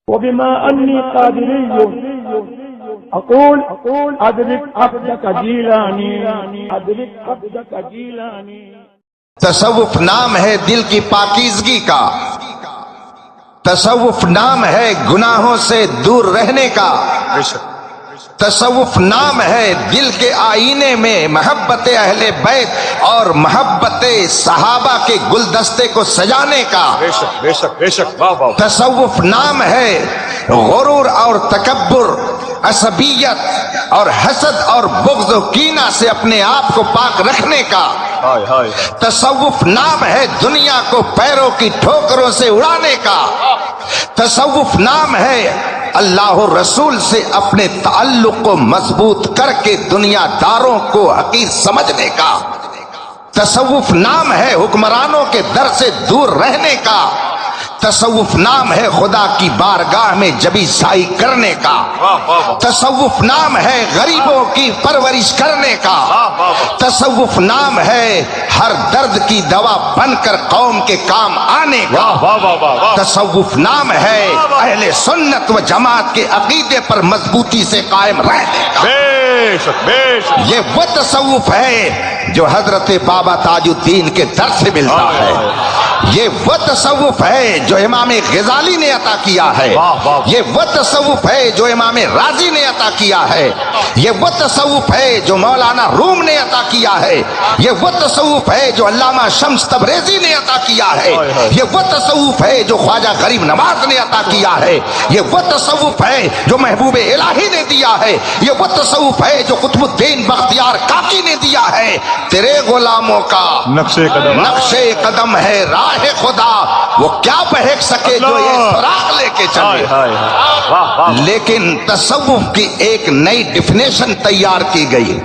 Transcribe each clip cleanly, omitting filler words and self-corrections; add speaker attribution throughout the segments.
Speaker 1: وبما أني قادري أقول أدرك عبدك جیلانی أدرك عبدك جیلانی۔
Speaker 2: تصوف نام ہے دل کی پاکیزگی کا، تصوف نام ہے گناہوں سے دور رہنے کا، تصوف نام ہے دل کے آئینے میں محبت اہل بیت اور محبت صحابہ کے گلدستے کو سجانے کا،
Speaker 3: بے شک
Speaker 2: تصوف نام ہے غرور اور تکبر، عصبیت اور حسد اور بغض و کینہ سے اپنے آپ کو پاک رکھنے کا، تصوف نام ہے دنیا کو پیروں کی ٹھوکروں سے اڑانے کا، تصوف نام ہے اللہ رسول سے اپنے تعلق کو مضبوط کر کے دنیا داروں کو حقیر سمجھنے کا، تصوف نام ہے حکمرانوں کے در سے دور رہنے کا، تصوف نام ہے خدا کی بارگاہ میں جبی سائی کرنے کا، تصوف نام ہے غریبوں کی پرورش کرنے کا، تصوف نام ہے ہر درد کی دوا بن کر قوم کے کام آنے کا، تصوف نام ہے اہل سنت و جماعت کے عقیدے پر مضبوطی سے قائم رہنے کا۔ یہ وہ تصوف ہے جو حضرت بابا تاج الدین کے در سے ملتا ہے، یہ وہ تصوف ہے جو امام غزالی نے عطا کیا ہے، یہ وہ تصوف ہے جو امام رازی نے عطا کیا ہے، یہ وہ تصوف ہے جو مولانا روم نے عطا کیا ہے، یہ وہ تصوف ہے جو علامہ شمس تبریزی نے عطا کیا ہے، یہ وہ تصوف ہے جو خواجہ غریب نواز نے عطا کیا ہے، یہ وہ تصوف ہے جو محبوب الہی نے دیا ہے، یہ وہ تصوف ہے جو قطب الدین بختیار کاکی نے دیا ہے۔ تیرے غلاموں کا نقش قدم ہے راہ خدا، وہ کیا بہک سکے جو یہ سراغ لے کے چلے۔ لیکن تصوف کی ایک نئی ڈیفینیشن تیار کی گئی،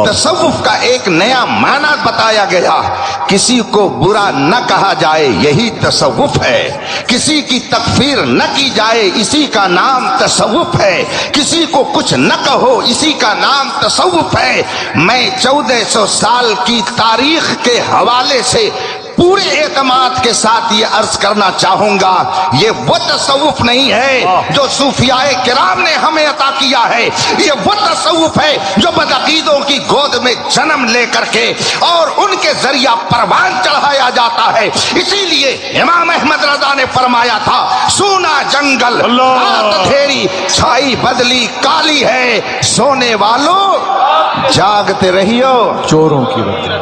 Speaker 2: تصوف کا ایک نیا معنی بتایا گیا، کسی کو برا نہ کہا جائے یہی تصوف ہے، کسی کی تکفیر نہ کی جائے اسی کا نام تصوف ہے، کسی کو کچھ نہ کہو اسی کا نام تصوف ہے۔ میں 1400 سال کی تاریخ کے حوالے سے پورے اعتماد کے ساتھ یہ عرض کرنا چاہوں گا، یہ وہ تصوف نہیں ہے جو صوفیاء کرام نے ہمیں عطا کیا ہے، یہ وہ تصوف ہے جو بدعقیدوں کی گود میں جنم لے کر کے اور ان کے ذریعہ پروان چڑھایا جاتا ہے۔ اسی لیے امام احمد رضا نے فرمایا تھا، سونا جنگل رات دھیری چھائی بدلی کالی ہے، سونے والوں جاگتے رہیو چوروں کی وجہ۔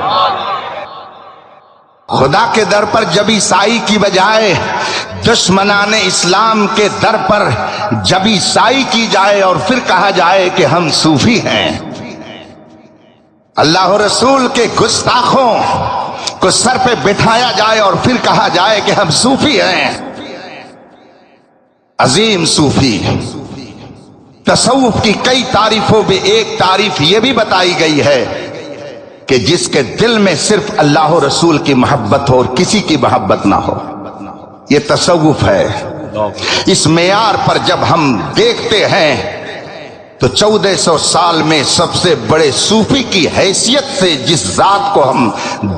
Speaker 2: خدا کے در پر جبی سائی کی بجائے دشمنان اسلام کے در پر جبی سائی کی جائے اور پھر کہا جائے کہ ہم صوفی ہیں، اللہ رسول کے گستاخوں کو سر پہ بٹھایا جائے اور پھر کہا جائے کہ ہم صوفی ہیں۔ عظیم صوفی تصوف کی کئی تعریفوں میں ایک تعریف یہ بھی بتائی گئی ہے کہ جس کے دل میں صرف اللہ رسول کی محبت ہو اور کسی کی محبت نہ ہو، یہ تصوف ہے۔ اس معیار پر جب ہم دیکھتے ہیں تو 1400 سال میں سب سے بڑے صوفی کی حیثیت سے جس ذات کو ہم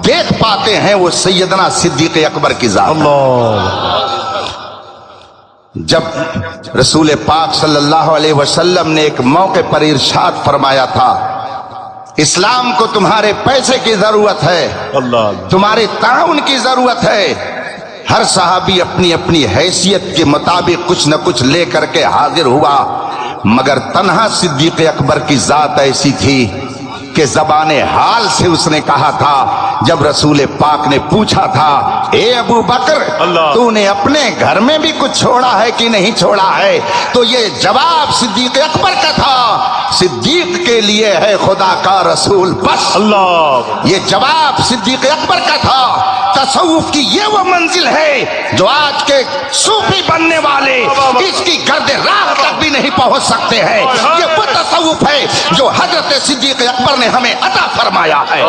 Speaker 2: دیکھ پاتے ہیں وہ سیدنا صدیق اکبر کی ذات ہے۔ جب رسول پاک صلی اللہ علیہ وسلم نے ایک موقع پر ارشاد فرمایا تھا، اسلام کو تمہارے پیسے کی ضرورت ہے، تمہارے تعاون کی ضرورت ہے، ہر صحابی اپنی اپنی حیثیت کے مطابق کچھ نہ کچھ لے کر کے حاضر ہوا، مگر تنہا صدیق اکبر کی ذات ایسی تھی کہ زبان حال سے اس نے کہا تھا، جب رسول پاک نے پوچھا تھا، اے ابو بکر تو نے اپنے گھر میں بھی کچھ چھوڑا ہے کہ نہیں چھوڑا ہے، تو یہ جواب صدیق اکبر کا تھا، صدیق کے لیے ہے خدا کا رسول بس۔ یہ جواب صدیق اکبر کا تھا۔ تصوف کی یہ وہ منزل ہے جو آج کے صوفی بننے والے اس کی گرد راہ تک بھی نہیں پہنچ سکتے ہیں۔ یہ وہ تصوف ہے جو حضرت صدیق اکبر نے ہمیں عطا فرمایا ہے۔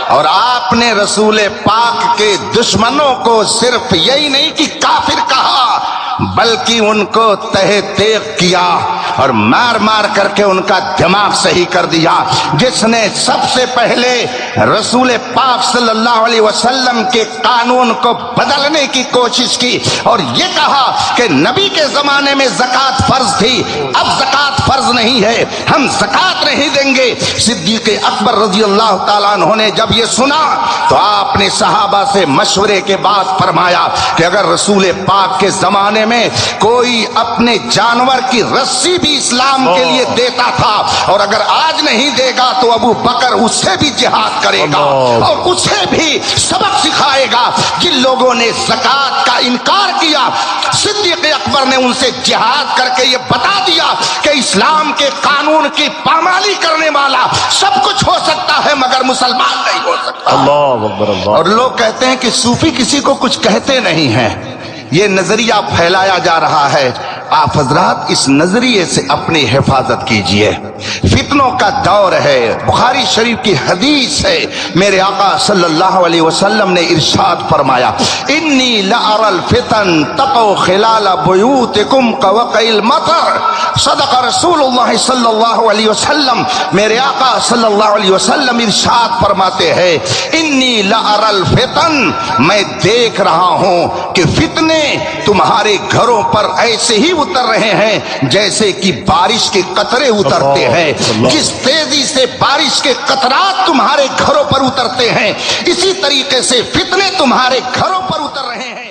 Speaker 2: اور آپ نے رسول پاک کے دشمنوں کو صرف یہی نہیں کہ کافر کہا، بلکہ ان کو تہ تیغ کیا اور مار مار کر کے ان کا دماغ صحیح کر دیا، جس نے سب سے پہلے رسول پاک صلی اللہ علیہ وسلم کے قانون کو بدلنے کی کوشش کی اور یہ کہا کہ نبی کے زمانے میں زکوٰۃ فرض تھی، اب زکوٰۃ فرض نہیں ہے، ہم زکوٰۃ نہیں دیں گے۔ صدیق اکبر رضی اللہ تعالیٰ عنہ نے جب یہ سنا تو آپ نے صحابہ سے مشورے کے بعد فرمایا کہ اگر رسول پاک کے زمانے میں کوئی اپنے جانور کی رسی بھی اسلام کے لیے دیتا تھا اور اگر آج نہیں دے گا تو ابو بکر اس سے بھی جہاد کرے گا اور اسے بھی سبق سکھائے گا۔ جن لوگوں نے زکوٰۃ کا انکار کیا، صدیق اکبر نے ان سے جہاد کر کے یہ بتا دیا کہ اسلام کے قانون کی پامالی کرنے والا سب کچھ ہو سکتا ہے مگر مسلمان نہیں ہو سکتا۔
Speaker 3: اللہ اکبر اللہ۔
Speaker 2: اور لوگ کہتے ہیں کہ صوفی کسی کو کچھ کہتے نہیں ہیں، یہ نظریہ پھیلایا جا رہا ہے۔ آپ حضرات اس نظریے سے اپنی حفاظت کیجئے، فتنوں کا دور ہے۔ بخاری شریف کی حدیث ہے، میرے آقا صلی اللہ علیہ وسلم نے ارشاد فرمایا انی لأری الفتن تقع خلال بیوتکم كوقع المطر۔ صدق رسول اللہ صلی اللہ علیہ وسلم۔ میرے آقا صلی اللہ علیہ وسلم ارشاد فرماتے ہیں انی لأری الفتن، میں دیکھ رہا ہوں کہ فتنے تمہارے گھروں پر ایسے ہی اتر رہے ہیں جیسے کہ بارش کے قطرے اترتے ہیں۔ جس تیزی سے بارش کے قطرات تمہارے گھروں پر اترتے ہیں، اسی طریقے سے فتنے تمہارے گھروں پر اتر رہے ہیں۔